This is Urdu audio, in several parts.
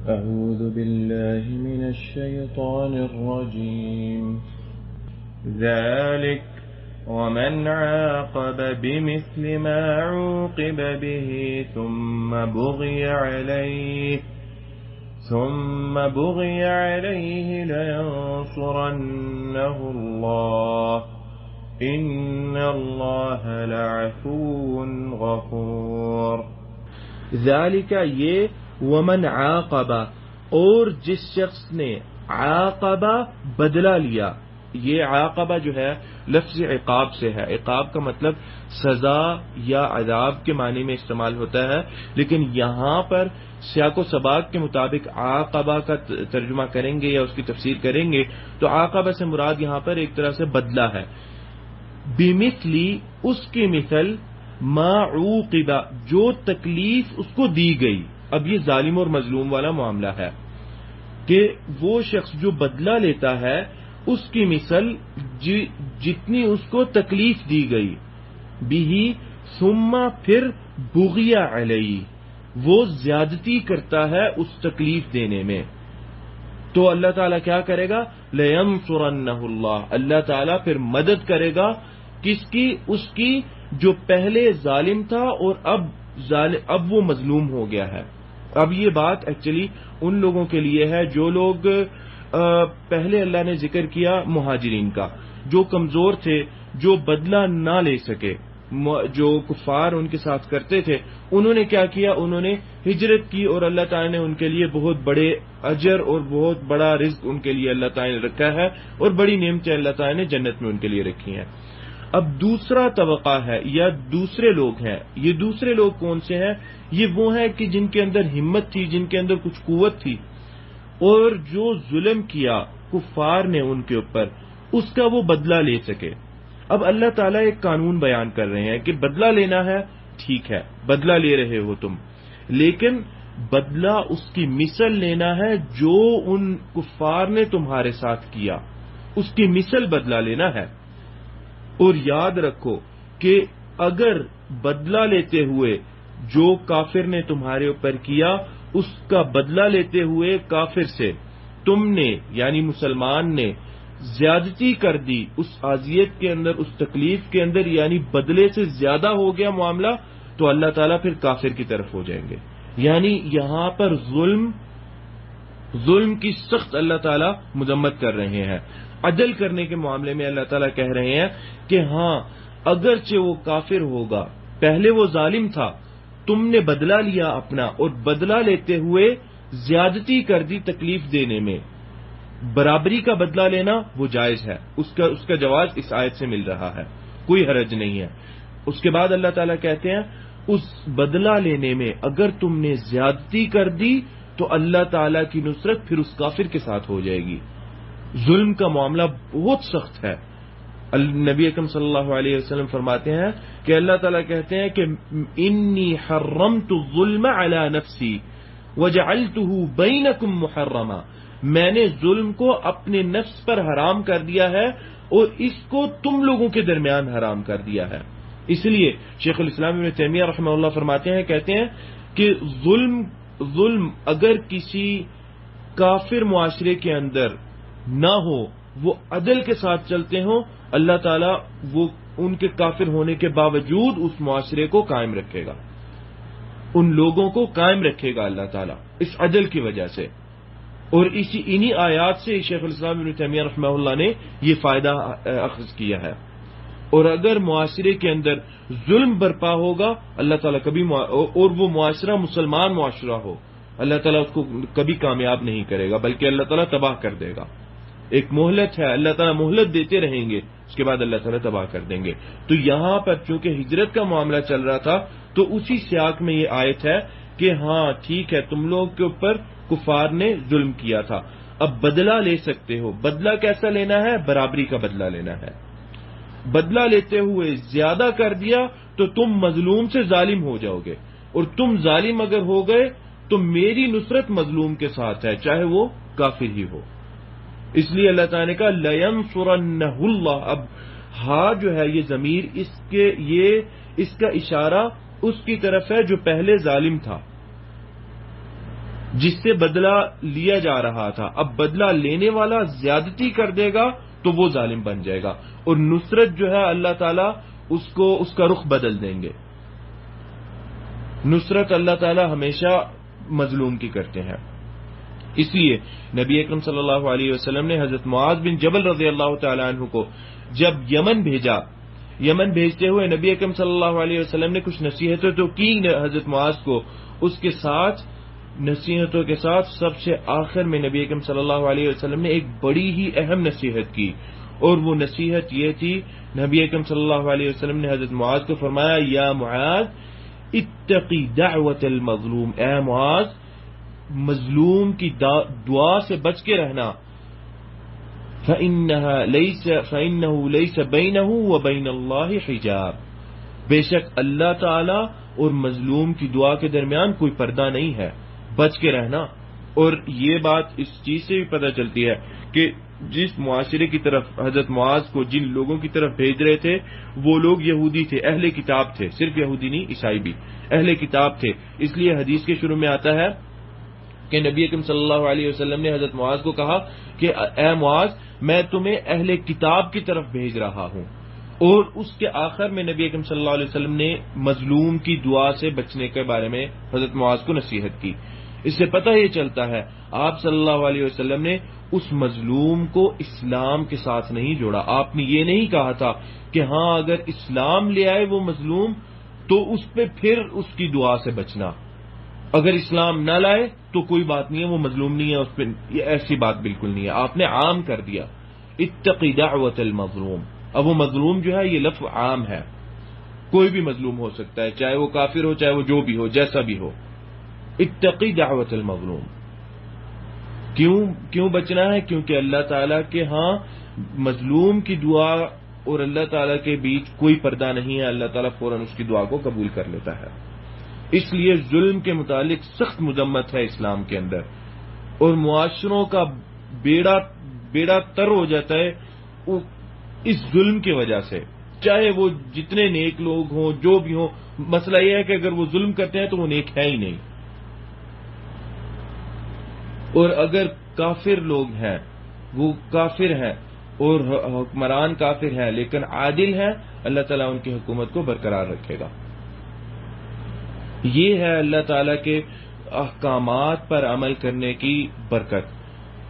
أعوذ بالله من الشيطان الرجيم. ذلك ومن عاقب بمثل ما عوقب به ثم بغي عليه لينصرنه الله إن الله لعفو غفور. ذالک یہ ومن عاقب اور جس شخص نے عاقبہ بدلہ لیا. یہ عاقبہ جو ہے لفظ عقاب سے ہے. عقاب کا مطلب سزا یا عذاب کے معنی میں استعمال ہوتا ہے، لیکن یہاں پر سیاق و سباق کے مطابق عاقبہ کا ترجمہ کریں گے یا اس کی تفسیر کریں گے تو عاقبہ سے مراد یہاں پر ایک طرح سے بدلہ ہے. بمثلی اس کی مثل ما عوقب جو تکلیف اس کو دی گئی. اب یہ ظالم اور مظلوم والا معاملہ ہے کہ وہ شخص جو بدلہ لیتا ہے اس کی مثل جتنی اس کو تکلیف دی گئی، بھی ثم پھر بغی علیہ وہ زیادتی کرتا ہے اس تکلیف دینے میں، تو اللہ تعالیٰ کیا کرے گا؟ لینصرنہ اللہ، اللہ تعالیٰ پھر مدد کرے گا کس کی؟ اس کی جو پہلے ظالم تھا اور اب وہ مظلوم ہو گیا ہے. اب یہ بات ایکچولی ان لوگوں کے لیے ہے جو لوگ پہلے اللہ نے ذکر کیا مہاجرین کا، جو کمزور تھے، جو بدلہ نہ لے سکے، جو کفار ان کے ساتھ کرتے تھے، انہوں نے کیا کیا؟ انہوں نے ہجرت کی اور اللہ تعالیٰ نے ان کے لیے بہت بڑے اجر اور بہت بڑا رزق ان کے لیے اللہ تعالیٰ نے رکھا ہے اور بڑی نعمتیں اللہ تعالیٰ نے جنت میں ان کے لیے رکھی ہیں. اب دوسرا طبقہ ہے یا دوسرے لوگ ہیں. یہ دوسرے لوگ کون سے ہیں؟ یہ وہ ہیں کہ جن کے اندر ہمت تھی، جن کے اندر کچھ قوت تھی، اور جو ظلم کیا کفار نے ان کے اوپر، اس کا وہ بدلہ لے سکے. اب اللہ تعالیٰ ایک قانون بیان کر رہے ہیں کہ بدلہ لینا ہے، ٹھیک ہے بدلہ لے رہے ہو تم، لیکن بدلہ اس کی مثل لینا ہے جو ان کفار نے تمہارے ساتھ کیا، اس کی مثل بدلہ لینا ہے. اور یاد رکھو کہ اگر بدلہ لیتے ہوئے جو کافر نے تمہارے اوپر کیا اس کا بدلہ لیتے ہوئے کافر سے تم نے یعنی مسلمان نے زیادتی کر دی اس اذیت کے اندر، اس تکلیف کے اندر، یعنی بدلے سے زیادہ ہو گیا معاملہ، تو اللہ تعالیٰ پھر کافر کی طرف ہو جائیں گے. یعنی یہاں پر ظلم کی سخت اللہ تعالیٰ مذمت کر رہے ہیں. عدل کرنے کے معاملے میں اللہ تعالیٰ کہہ رہے ہیں کہ ہاں اگرچہ وہ کافر ہوگا، پہلے وہ ظالم تھا، تم نے بدلہ لیا اپنا اور بدلہ لیتے ہوئے زیادتی کر دی تکلیف دینے میں، برابری کا بدلہ لینا وہ جائز ہے، اس کا جواز اس آیت سے مل رہا ہے، کوئی حرج نہیں ہے. اس کے بعد اللہ تعالیٰ کہتے ہیں اس بدلہ لینے میں اگر تم نے زیادتی کر دی تو اللہ تعالیٰ کی نصرت پھر اس کافر کے ساتھ ہو جائے گی. ظلم کا معاملہ بہت سخت ہے. نبی اکرم صلی اللہ علیہ وسلم فرماتے ہیں کہ اللہ تعالیٰ کہتے ہیں کہ انی حرمت الظلم علی نفسی وجعلته بینکم محرما، میں نے ظلم کو اپنے نفس پر حرام کر دیا ہے اور اس کو تم لوگوں کے درمیان حرام کر دیا ہے. اس لیے شیخ الاسلام ابن تیمیہ رحمہ اللہ فرماتے ہیں، کہتے ہیں کہ ظلم اگر کسی کافر معاشرے کے اندر نہ ہو، وہ عدل کے ساتھ چلتے ہوں، اللہ تعالیٰ وہ ان کے کافر ہونے کے باوجود اس معاشرے کو قائم رکھے گا، ان لوگوں کو قائم رکھے گا اللہ تعالیٰ اس عدل کی وجہ سے. اور انہی آیات سے شیخ الاسلام ابن تیمیہ رحمہ اللہ نے یہ فائدہ اخذ کیا ہے. اور اگر معاشرے کے اندر ظلم برپا ہوگا اللہ تعالیٰ کبھی، اور وہ معاشرہ مسلمان معاشرہ ہو، اللہ تعالیٰ اس کو کبھی کامیاب نہیں کرے گا بلکہ اللہ تعالیٰ تباہ کر دے گا. ایک مہلت ہے، اللہ تعالیٰ مہلت دیتے رہیں گے، اس کے بعد اللہ تعالیٰ تباہ کر دیں گے. تو یہاں پر چونکہ ہجرت کا معاملہ چل رہا تھا تو اسی سیاق میں یہ آیت ہے کہ ہاں ٹھیک ہے تم لوگ کے اوپر کفار نے ظلم کیا تھا، اب بدلہ لے سکتے ہو. بدلہ کیسا لینا ہے؟ برابری کا بدلہ لینا ہے. بدلہ لیتے ہوئے زیادہ کر دیا تو تم مظلوم سے ظالم ہو جاؤ گے، اور تم ظالم اگر ہو گئے تو میری نصرت مظلوم کے ساتھ ہے، چاہے وہ کافر ہی ہو. اس لیے اللہ تعالیٰ نے کہا لَيَنْصُرَنَّهُ اللَّهُ. اب ہاں جو ہے یہ ضمیر اس کا اشارہ اس کی طرف ہے جو پہلے ظالم تھا. جس سے بدلہ لیا جا رہا تھا، اب بدلہ لینے والا زیادتی کر دے گا تو وہ ظالم بن جائے گا، اور نصرت جو ہے اللہ تعالیٰ اس کا رخ بدل دیں گے۔ نصرت اللہ تعالیٰ ہمیشہ مظلوم کی کرتے ہیں۔ اس لیے نبی اکرم صلی اللہ علیہ وسلم نے حضرت معاذ بن جبل رضی اللہ تعالیٰ عنہ کو جب یمن بھیجا، یمن بھیجتے ہوئے نبی اکرم صلی اللہ علیہ وسلم نے کچھ نصیحتیں تو کی حضرت معاذ کو، اس کے ساتھ نصیحتوں کے ساتھ سب سے آخر میں نبی اکرم صلی اللہ علیہ وسلم نے ایک بڑی ہی اہم نصیحت کی، اور وہ نصیحت یہ تھی، نبی اکرم صلی اللہ علیہ وسلم نے حضرت معاذ کو فرمایا، یا معاذ اتقی دعوت المظلوم، اے معاذ مظلوم کی دعا سے بچ کے رہنا، فَإِنَّهُ لَيْسَ بَيْنَهُ وَبَيْنَ اللَّهِ حِجَابٌ، بے شک اللہ تعالی اور مظلوم کی دعا کے درمیان کوئی پردہ نہیں ہے، بچ کے رہنا۔ اور یہ بات اس چیز سے بھی پتہ چلتی ہے کہ جس معاشرے کی طرف حضرت معاذ کو جن لوگوں کی طرف بھیج رہے تھے وہ لوگ یہودی تھے، اہل کتاب تھے، صرف یہودی نہیں عیسائی بھی اہل کتاب تھے۔ اس لیے حدیث کے شروع میں آتا ہے کہ نبی اکرم صلی اللہ علیہ وسلم نے حضرت معاذ کو کہا کہ اے معاذ میں تمہیں اہل کتاب کی طرف بھیج رہا ہوں، اور اس کے آخر میں نبی اکرم صلی اللہ علیہ وسلم نے مظلوم کی دعا سے بچنے کے بارے میں حضرت معاذ کو نصیحت کی۔ اس سے پتہ یہ چلتا ہے آپ صلی اللہ علیہ وسلم نے اس مظلوم کو اسلام کے ساتھ نہیں جوڑا۔ آپ نے یہ نہیں کہا تھا کہ ہاں اگر اسلام لے آئے وہ مظلوم تو اس پہ پھر اس کی دعا سے بچنا، اگر اسلام نہ لائے تو کوئی بات نہیں ہے، وہ مظلوم نہیں ہے، اس پہ ایسی بات بالکل نہیں ہے۔ آپ نے عام کر دیا، اتقی دعوت المظلوم۔ اب وہ مظلوم جو ہے یہ لفظ عام ہے، کوئی بھی مظلوم ہو سکتا ہے، چاہے وہ کافر ہو، چاہے وہ جو بھی ہو، جیسا بھی ہو۔ اتقی دعوت المظلوم، کیوں بچنا ہے؟ کیونکہ اللہ تعالیٰ کے ہاں مظلوم کی دعا اور اللہ تعالیٰ کے بیچ کوئی پردہ نہیں ہے، اللہ تعالیٰ فوراً اس کی دعا کو قبول کر لیتا ہے۔ اس لیے ظلم کے متعلق سخت مذمت ہے اسلام کے اندر، اور معاشروں کا بیڑا تر ہو جاتا ہے اس ظلم کی وجہ سے، چاہے وہ جتنے نیک لوگ ہوں، جو بھی ہوں۔ مسئلہ یہ ہے کہ اگر وہ ظلم کرتے ہیں تو وہ نیک ہے ہی نہیں، اور اگر کافر لوگ ہیں وہ کافر ہیں اور حکمران کافر ہیں لیکن عادل ہیں، اللہ تعالیٰ ان کی حکومت کو برقرار رکھے گا۔ یہ ہے اللہ تعالیٰ کے احکامات پر عمل کرنے کی برکت،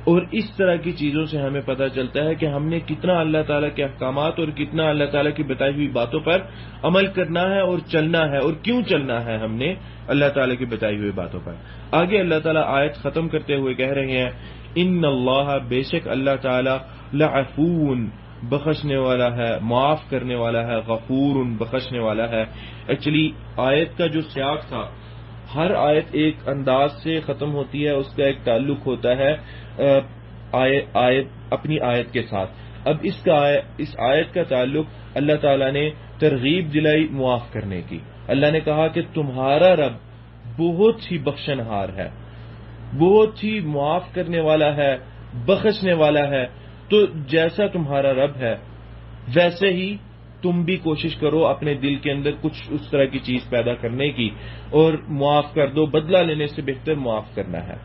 اور اس طرح کی چیزوں سے ہمیں پتہ چلتا ہے کہ ہم نے کتنا اللہ تعالیٰ کے احکامات اور کتنا اللہ تعالیٰ کی بتائی ہوئی باتوں پر عمل کرنا ہے اور چلنا ہے، اور کیوں چلنا ہے ہم نے اللہ تعالیٰ کی بتائی ہوئی باتوں پر۔ آگے اللہ تعالیٰ آیت ختم کرتے ہوئے کہہ رہے ہیں، ان اللہ، بے شک اللہ تعالیٰ، لعفون، بخشنے والا ہے، معاف کرنے والا ہے، غفور، بخشنے والا ہے۔ ایکچولی آیت کا جو سیاق تھا، ہر آیت ایک انداز سے ختم ہوتی ہے، اس کا ایک تعلق ہوتا ہے اپنی آیت کے ساتھ۔ اب اس آیت کا تعلق اللہ تعالیٰ نے ترغیب دلائی معاف کرنے کی۔ اللہ نے کہا کہ تمہارا رب بہت ہی بخشنہار ہے، بہت ہی معاف کرنے والا ہے، بخشنے والا ہے، تو جیسا تمہارا رب ہے ویسے ہی تم بھی کوشش کرو اپنے دل کے اندر کچھ اس طرح کی چیز پیدا کرنے کی، اور معاف کر دو۔ بدلہ لینے سے بہتر معاف کرنا ہے،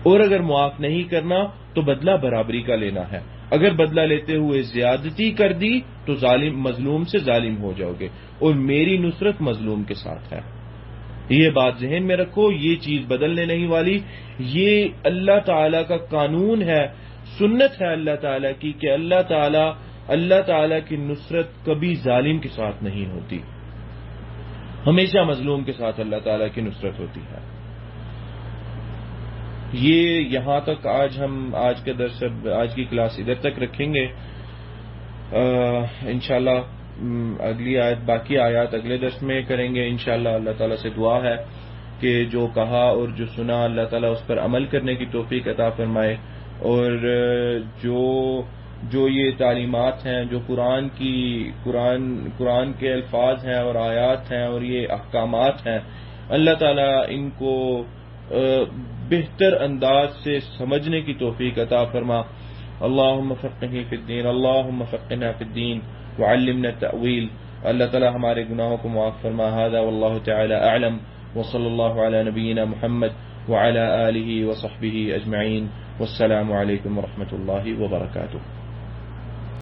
اور اگر معاف نہیں کرنا تو بدلہ برابری کا لینا ہے۔ اگر بدلہ لیتے ہوئے زیادتی کر دی تو مظلوم سے ظالم ہو جاؤ گے، اور میری نصرت مظلوم کے ساتھ ہے۔ یہ بات ذہن میں رکھو، یہ چیز بدلنے نہیں والی، یہ اللہ تعالی کا قانون ہے، سنت ہے اللہ تعالی کی کہ اللہ تعالی کی نصرت کبھی ظالم کے ساتھ نہیں ہوتی، ہمیشہ مظلوم کے ساتھ اللہ تعالی کی نصرت ہوتی ہے۔ یہ یہاں تک آج کے درس، آج کی کلاس ادھر تک رکھیں گے۔ انشاءاللہ اگلی آیت، باقی آیات اگلے درس میں کریں گے انشاءاللہ۔ اللہ تعالیٰ سے دعا ہے کہ جو کہا اور جو سنا اللہ تعالیٰ اس پر عمل کرنے کی توفیق عطا فرمائے، اور جو یہ تعلیمات ہیں، جو قرآن کے الفاظ ہیں اور آیات ہیں اور یہ احکامات ہیں، اللہ تعالیٰ ان کو بہتر انداز سے سمجھنے کی توفیق عطا فرما۔ اللہم فقہنا فی الدین، اللہم فقہنا فی الدین وعلمنا التأویل۔ اللہ تعالیٰ ہمارے گناہوں کو معاف فرما۔ ھذا واللہ تعالی اعلم، وصلی اللہ علی نبینا محمد وعلى آله وصحبه أجمعين والسلام عليكم ورحمة الله وبركاته.